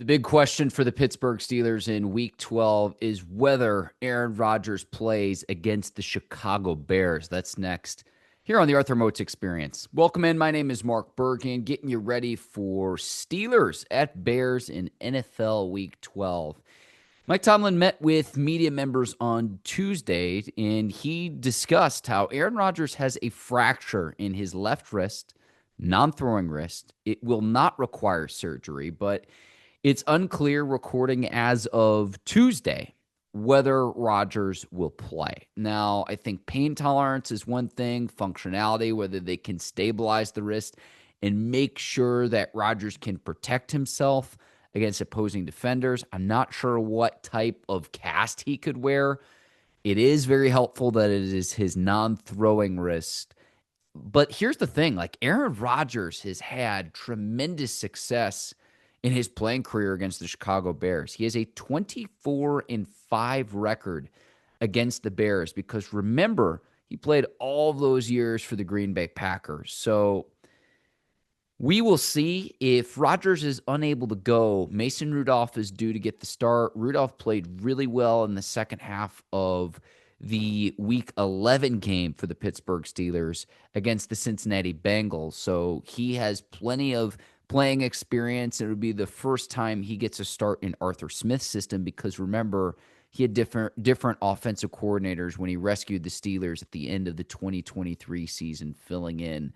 The big question for the Pittsburgh Steelers in Week 12 is whether Aaron Rodgers plays against the Chicago Bears. That's next here on the Arthur Moats Experience. Welcome in. My name is Mark Bergin, getting you ready for Steelers at Bears in NFL Week 12. Mike Tomlin met with media members on Tuesday, and he discussed how Aaron Rodgers has a fracture in his left wrist, non-throwing wrist. It will not require surgery, but it's unclear, recording as of Tuesday, whether Rodgers will play. Now, I think pain tolerance is one thing, functionality, whether they can stabilize the wrist and make sure that Rodgers can protect himself against opposing defenders. I'm not sure what type of cast he could wear. It is very helpful that it is his non-throwing wrist. But here's the thing, like Aaron Rodgers has had tremendous success in his playing career against the Chicago Bears. He has a 24-5 record against the Bears because remember, he played all those years for the Green Bay Packers. So we will see if Rodgers is unable to go. Mason Rudolph is due to get the start. Rudolph played really well in the second half of the Week 11 game for the Pittsburgh Steelers against the Cincinnati Bengals. So he has plenty of playing experience. It would be the first time he gets a start in Arthur Smith's system because remember, he had different offensive coordinators when he rescued the Steelers at the end of the 2023 season, filling in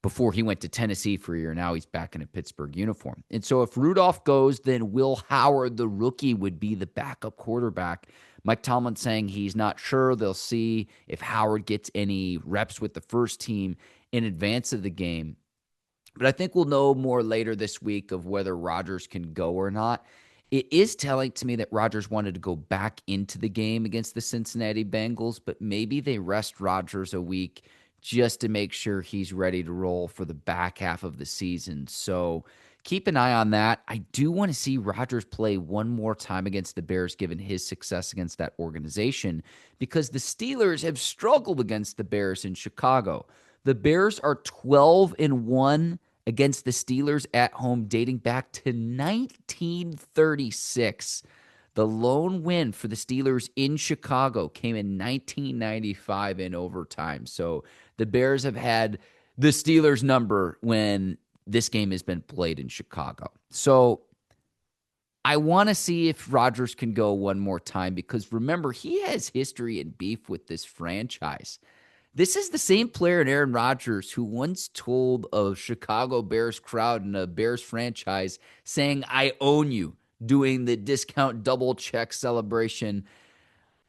before he went to Tennessee for a year. Now he's back in a Pittsburgh uniform. And so if Rudolph goes, then Will Howard, the rookie, would be the backup quarterback. Mike Tomlin saying he's not sure. They'll see if Howard gets any reps with the first team in advance of the game. But I think we'll know more later this week of whether Rodgers can go or not. It is telling to me that Rodgers wanted to go back into the game against the Cincinnati Bengals, but maybe they rest Rodgers a week just to make sure he's ready to roll for the back half of the season. So keep an eye on that. I do want to see Rodgers play one more time against the Bears, given his success against that organization, because the Steelers have struggled against the Bears in Chicago. The Bears are 12-1 against the Steelers at home, dating back to 1936. The lone win for the Steelers in Chicago came in 1995 in overtime. So the Bears have had the Steelers' number when this game has been played in Chicago. So I want to see if Rodgers can go one more time because remember, he has history and beef with this franchise. This is the same player in Aaron Rodgers who once told a Chicago Bears crowd in a Bears franchise saying, "I own you," doing the discount double check celebration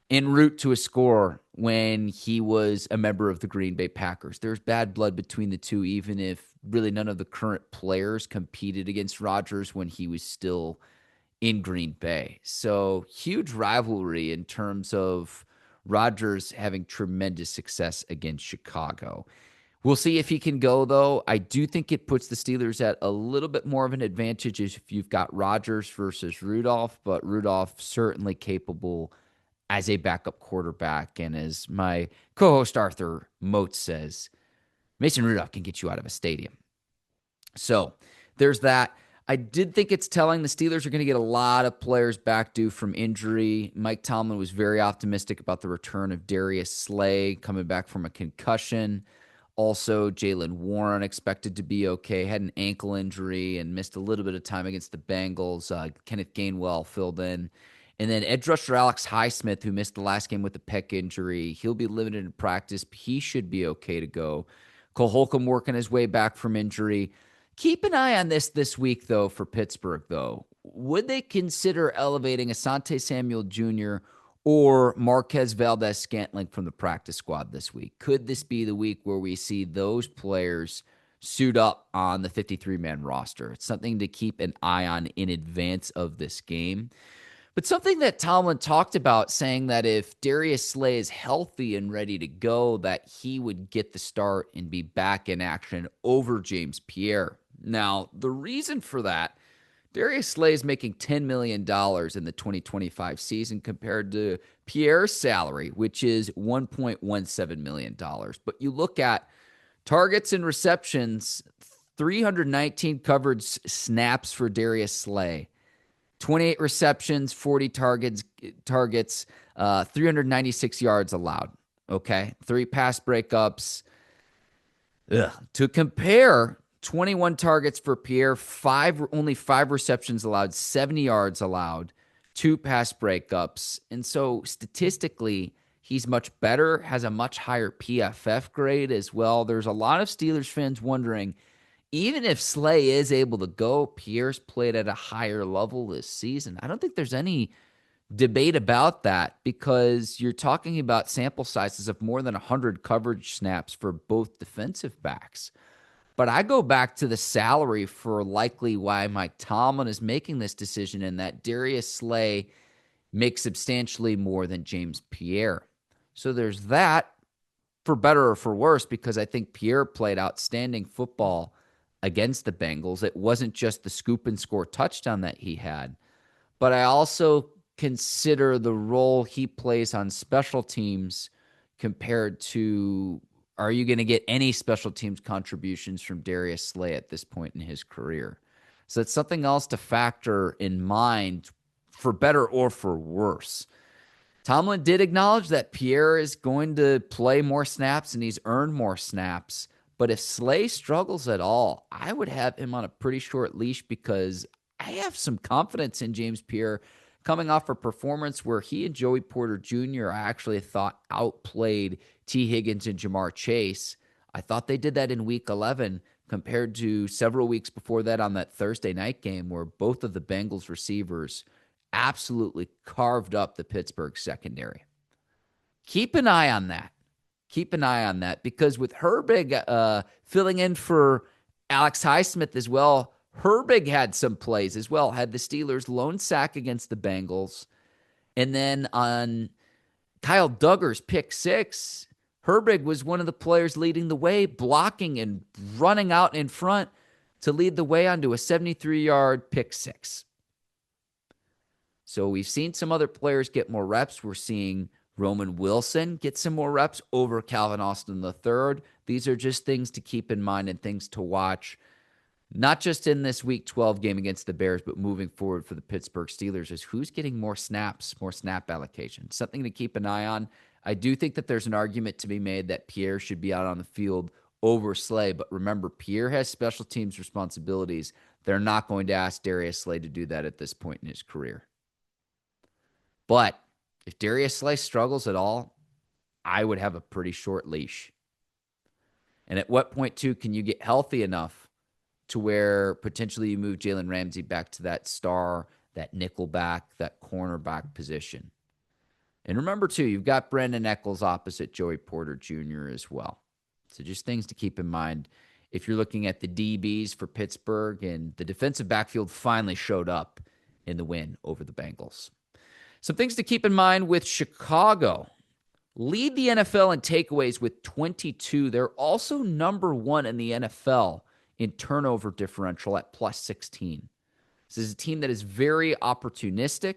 en route to a score when he was a member of the Green Bay Packers. There's bad blood between the two, even if really none of the current players competed against Rodgers when he was still in Green Bay. So huge rivalry in terms of Rodgers having tremendous success against Chicago. We'll see if he can go, though. I do think it puts the Steelers at a little bit more of an advantage if you've got Rodgers versus Rudolph, but Rudolph certainly capable as a backup quarterback. And as my co-host Arthur Moats says, Mason Rudolph can get you out of a stadium. So there's that. I did think it's telling the Steelers are going to get a lot of players back due from injury. Mike Tomlin was very optimistic about the return of Darius Slay coming back from a concussion. Also, Jaylen Warren expected to be okay, had an ankle injury and missed a little bit of time against the Bengals. Kenneth Gainwell filled in. And then edge rusher Alex Highsmith, who missed the last game with a pec injury. He'll be limited in practice. He should be okay to go. Cole Holcomb working his way back from injury. Keep an eye on this week, though, for Pittsburgh, though. Would they consider elevating Asante Samuel Jr. or Marquez Valdez-Scantling from the practice squad this week? Could this be the week where we see those players suit up on the 53-man roster? It's something to keep an eye on in advance of this game. But something that Tomlin talked about, saying that if Darius Slay is healthy and ready to go, that he would get the start and be back in action over James Pierre. Now, the reason for that, Darius Slay is making $10 million in the 2025 season compared to Pierre's salary, which is $1.17 million. But you look at targets and receptions, 319 covered snaps for Darius Slay, 28 receptions, 40 targets, 396 yards allowed. Okay. 3 pass breakups. Ugh. To compare, 21 targets for Pierre, only 5 receptions allowed, 70 yards allowed, 2 pass breakups. And so statistically, he's much better, has a much higher PFF grade as well. There's a lot of Steelers fans wondering, even if Slay is able to go, Pierre's played at a higher level this season. I don't think there's any debate about that because you're talking about sample sizes of more than 100 coverage snaps for both defensive backs. But I go back to the salary for likely why Mike Tomlin is making this decision, and that Darius Slay makes substantially more than James Pierre. So there's that, for better or for worse, because I think Pierre played outstanding football against the Bengals. It wasn't just the scoop and score touchdown that he had, but I also consider the role he plays on special teams compared to, are you going to get any special teams contributions from Darius Slay at this point in his career? So it's something else to factor in mind, for better or for worse. Tomlin did acknowledge that Pierre is going to play more snaps and he's earned more snaps. But if Slay struggles at all, I would have him on a pretty short leash because I have some confidence in James Pierre coming off a performance where he and Joey Porter Jr. I actually thought outplayed T. Higgins and Jamar Chase. I thought they did that in Week 11 compared to several weeks before that on that Thursday night game where both of the Bengals receivers absolutely carved up the Pittsburgh secondary. Keep an eye on that. Keep an eye on that because with Herbig filling in for Alex Highsmith as well, Herbig had some plays as well, had the Steelers' lone sack against the Bengals. And then on Kyle Duggar's pick 6, Herbig was one of the players leading the way, blocking and running out in front to lead the way onto a 73-yard pick 6. So we've seen some other players get more reps. We're seeing Roman Wilson get some more reps over Calvin Austin III. These are just things to keep in mind and things to watch, not just in this Week 12 game against the Bears, but moving forward for the Pittsburgh Steelers is who's getting more snaps, more snap allocation. Something to keep an eye on. I do think that there's an argument to be made that Pierre should be out on the field over Slay, but remember, Pierre has special teams responsibilities. They're not going to ask Darius Slay to do that at this point in his career. But if Darius Slay struggles at all, I would have a pretty short leash. And at what point, too, can you get healthy enough to where potentially you move Jalen Ramsey back to that star, that nickel back, that cornerback position? And remember, too, you've got Brandon Eccles opposite Joey Porter Jr. as well. So just things to keep in mind if you're looking at the DBs for Pittsburgh, and the defensive backfield finally showed up in the win over the Bengals. Some things to keep in mind with Chicago. Lead the NFL in takeaways with 22. They're also number 1 in the NFL in turnover differential at plus 16. This is a team that is very opportunistic.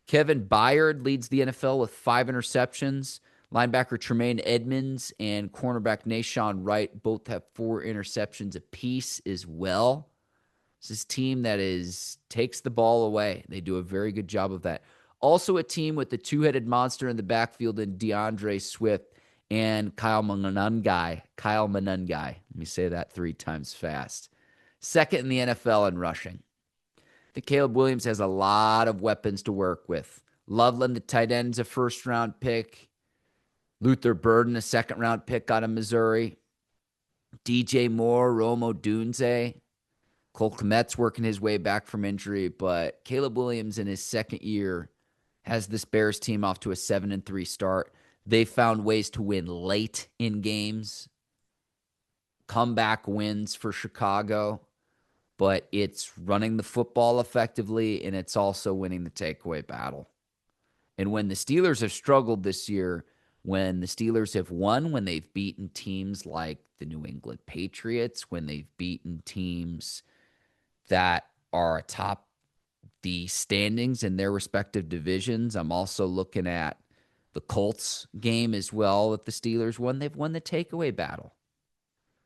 Kevin Byard leads the NFL with 5 interceptions. Linebacker Tremaine Edmonds and cornerback Nashawn Wright both have 4 interceptions apiece as well. This is a team that takes the ball away. They do a very good job of that. Also a team with the two-headed monster in the backfield in DeAndre Swift and Kyle Monangai. Let me say that 3 times fast. Second in the NFL in rushing. I think Caleb Williams has a lot of weapons to work with. Loveland, the tight end, is a first-round pick. Luther Burden, a second-round pick out of Missouri. DJ Moore, Rome Odunze. Cole Kmet's working his way back from injury, but Caleb Williams in his second year has this Bears team off to a 7-3 start. They found ways to win late in games, comeback wins for Chicago, but it's running the football effectively, and it's also winning the takeaway battle. And when the Steelers have struggled this year, when the Steelers have won, when they've beaten teams like the New England Patriots, when they've beaten teams that are atop the standings in their respective divisions. I'm also looking at the Colts game as well that the Steelers won. They've won the takeaway battle.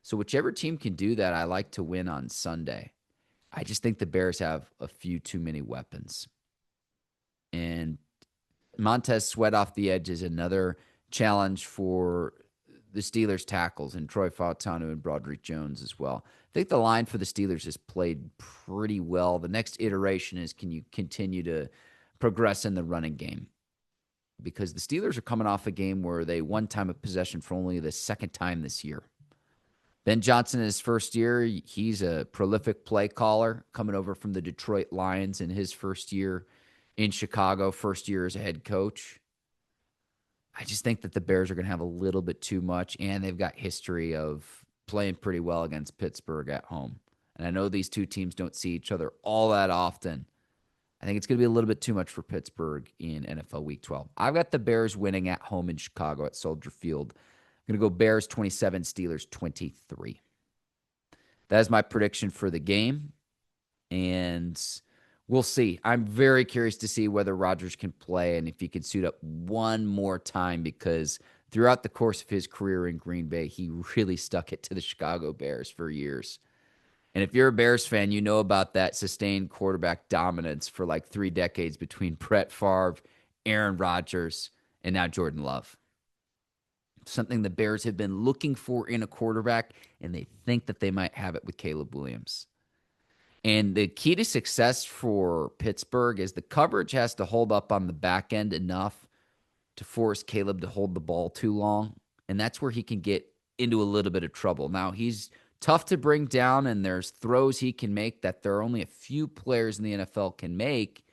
So whichever team can do that, I like to win on Sunday. I just think the Bears have a few too many weapons. And Montez Sweat off the edge is another challenge for the Steelers tackles, and Troy Fautanu and Broderick Jones as well. I think the line for the Steelers has played pretty well. The next iteration is, can you continue to progress in the running game? Because the Steelers are coming off a game where they won time of possession for only the second time this year. Ben Johnson in his first year, he's a prolific play caller coming over from the Detroit Lions in his first year in Chicago, first year as a head coach. I just think that the Bears are going to have a little bit too much, and they've got history of playing pretty well against Pittsburgh at home. And I know these two teams don't see each other all that often. I think it's going to be a little bit too much for Pittsburgh in NFL Week 12. I've got the Bears winning at home in Chicago at Soldier Field. I'm going to go Bears 27, Steelers 23. That is my prediction for the game, and we'll see. I'm very curious to see whether Rodgers can play and if he can suit up one more time, because throughout the course of his career in Green Bay, he really stuck it to the Chicago Bears for years. And if you're a Bears fan, you know about that sustained quarterback dominance for like 3 decades between Brett Favre, Aaron Rodgers, and now Jordan Love. Something the Bears have been looking for in a quarterback, and they think that they might have it with Caleb Williams. And the key to success for Pittsburgh is the coverage has to hold up on the back end enough to force Caleb to hold the ball too long. And that's where he can get into a little bit of trouble. Now, he's tough to bring down, and there's throws he can make that there are only a few players in the NFL can make.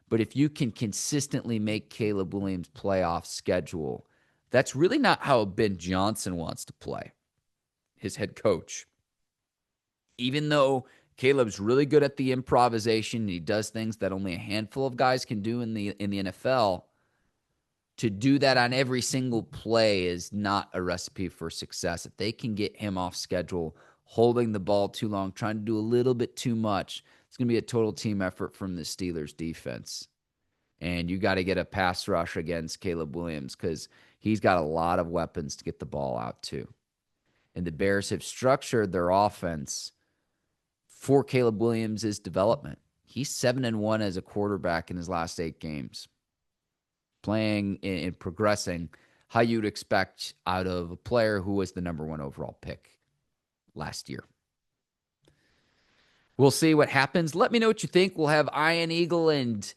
But if you can consistently make Caleb Williams play off schedule, that's really not how Ben Johnson wants to play, his head coach. Even though Caleb's really good at the improvisation, and he does things that only a handful of guys can do in the NFL, to do that on every single play is not a recipe for success. If they can get him off schedule, holding the ball too long, trying to do a little bit too much, it's going to be a total team effort from the Steelers defense. And you got to get a pass rush against Caleb Williams because he's got a lot of weapons to get the ball out to. And the Bears have structured their offense for Caleb Williams' development. He's 7-1 as a quarterback in his last 8 games, playing and progressing how you'd expect out of a player who was the number 1 overall pick last year. We'll see what happens. Let me know what you think. We'll have Ian Eagle and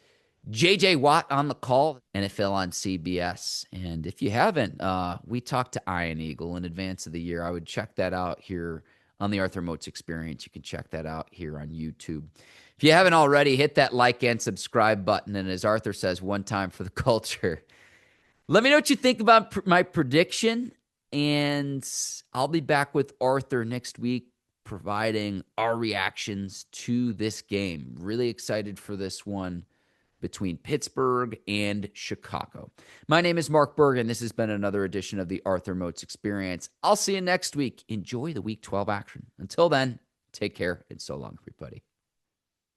JJ Watt on the call, NFL on CBS. And if you haven't, we talked to Ian Eagle in advance of the year. I would check that out here on the Arthur Moats Experience. You can check that out here on YouTube. If you haven't already, hit that like and subscribe button. And as Arthur says, one time for the culture. Let me know what you think about my prediction. And I'll be back with Arthur next week, providing our reactions to this game. Really excited for this one between Pittsburgh and Chicago. My name is Mark Bergin. This has been another edition of the Arthur Moats Experience. I'll see you next week. Enjoy the Week 12 action. Until then, take care and so long, everybody.